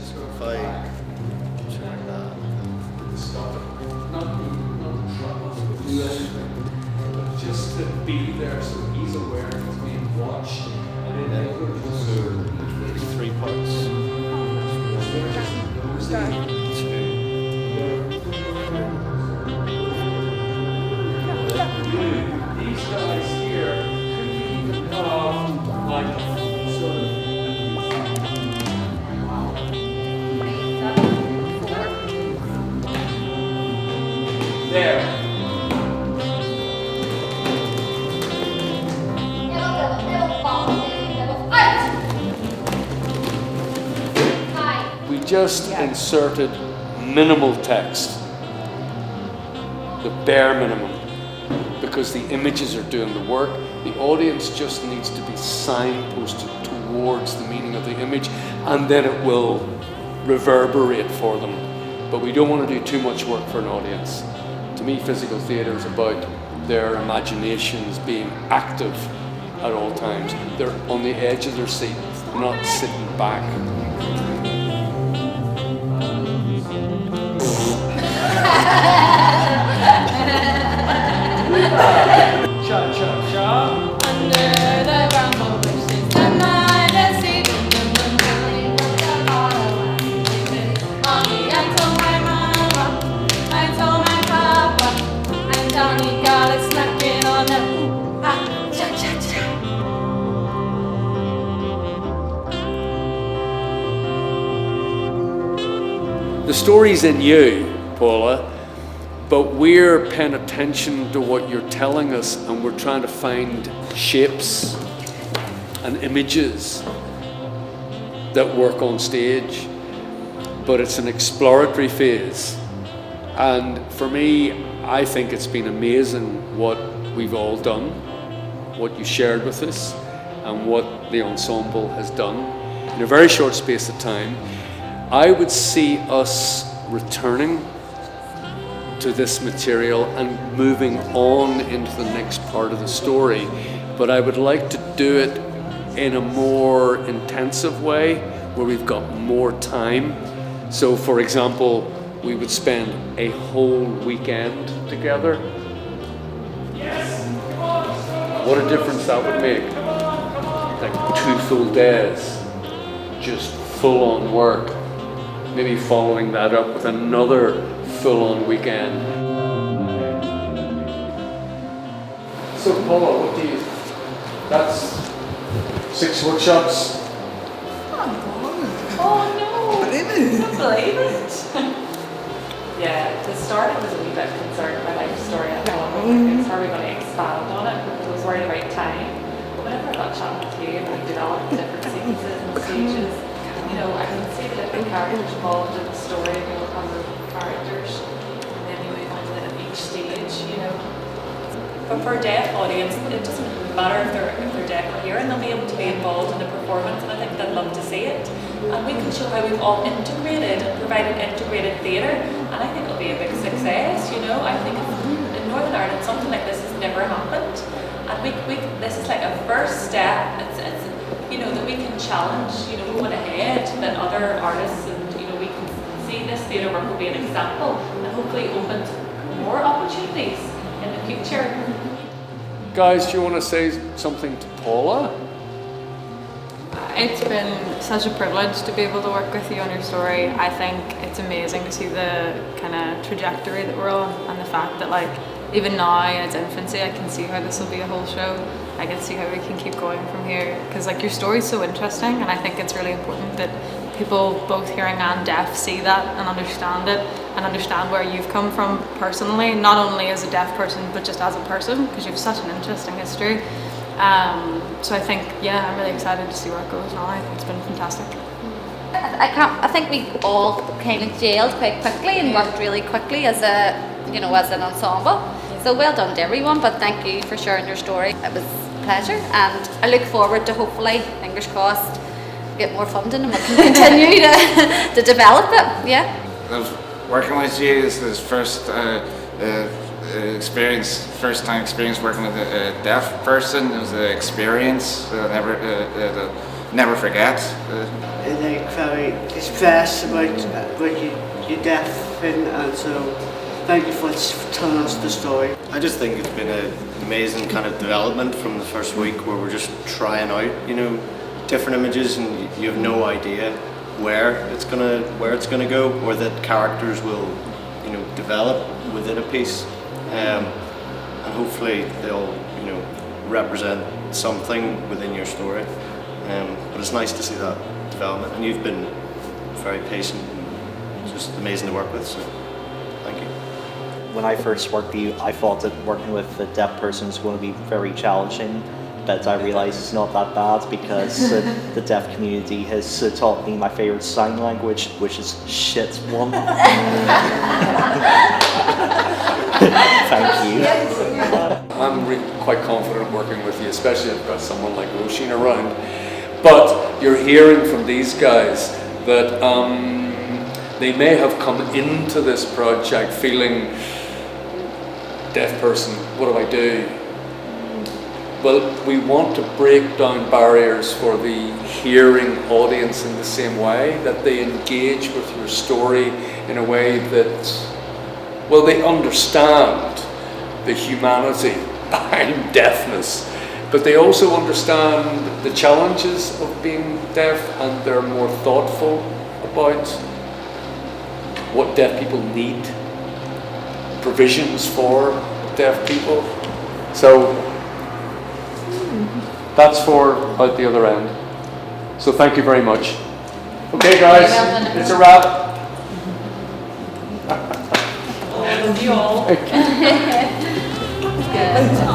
So if I check that, Not the trouble to do anything, but just to be there so he's aware he's being watched. And then the other just so there's 3 parts. These guys here could even come like sort of. There. We just inserted minimal text, the bare minimum, because the images are doing the work. The audience just needs to be signposted towards the meaning of the image, and then it will reverberate for them. But we don't want to do too much work for an audience. To me, physical theatre is about their imaginations being active at all times. They're on the edge of their seat, not sitting back. Cha cha cha. Under the bramble bushes, the night is sleeping. Mommy, I told my mama, I told my papa, and Johnny got us snacking on the ooh, ah, cha cha cha. The story's in you, Paula, but we're paying attention to what you're telling us, and we're trying to find shapes and images that work on stage. But it's an exploratory phase. And for me, I think it's been amazing what we've all done, what you shared with us, and what the ensemble has done in a very short space of time. I would see us returning to this material and moving on into the next part of the story, but I would like to do it in a more intensive way where we've got more time. So for example, we would spend a whole weekend together. What a difference that would make. Like 2 full days, just full on work. Maybe following that up with another full-on weekend. So Paula, what do you, that's 6 workshops. Oh no! I can't believe it. Yeah, to start I was a wee bit concerned by life story. I thought, how are we going to expand on it? Because I was worried about time. But whenever I got chatting with you and we developed different sequences and stages, you know, I can see the different characters involved in the story, and we look on the characters, and then we move on to each stage, you know. But for a deaf audience, it doesn't matter if they're deaf or hearing, they'll be able to be involved in the performance, and I think they'd love to see it. And we can show how we've all integrated and provided integrated theatre, and I think it'll be a big success, you know. I think in Northern Ireland something like this has never happened, and this is like a first step. It's you know, that we can challenge, you know, going ahead, that other artists and, you know, we can see this theatre work will be an example and hopefully open more opportunities in the future. Guys, do you want to say something to Paula? It's been such a privilege to be able to work with you on your story. I think it's amazing to see the kind of trajectory that we're on, and the fact that, like, even now in its infancy, I can see how this will be a whole show. I can see how we can keep going from here, because like your story's so interesting, and I think it's really important that people, both hearing and deaf, see that and understand it, and understand where you've come from personally, not only as a deaf person but just as a person, because you have such an interesting history. So I think, yeah, I'm really excited to see where it goes now. I think it's been fantastic. I think we all kind of gelled quite quickly and worked really quickly as an ensemble. So well done to everyone, but thank you for sharing your story. It was a pleasure, and I look forward to, hopefully, fingers crossed, get more funding and we can continue to develop it. Yeah. Working with you is this first time experience working with a deaf person. It was an experience. never forget. Like very stressed about you're deaf and so thank you for telling us the story. I just think it's been an amazing kind of development from the first week where we're just trying out, different images, and you have no idea where it's gonna go, or that characters will, develop within a piece, and hopefully they'll, represent something within your story. But it's nice to see that development, and you've been very patient and just amazing to work with. So thank you. When I first worked with you, I thought that working with a deaf person was going to be very challenging, but I realised it's not that bad because the deaf community has taught me my favourite sign language, which is shit one. Thank you. I'm quite confident working with you, especially if I've got someone like Roisin around. But you're hearing from these guys that they may have come into this project feeling, deaf person, what do I do? Well, we want to break down barriers for the hearing audience in the same way, that they engage with your story in a way that, well, they understand the humanity behind deafness, but they also understand the challenges of being deaf, and they're more thoughtful about what deaf people need, provisions for deaf people. So that's for out the other end. So thank you very much. Okay guys, it's a wrap. You all. Good.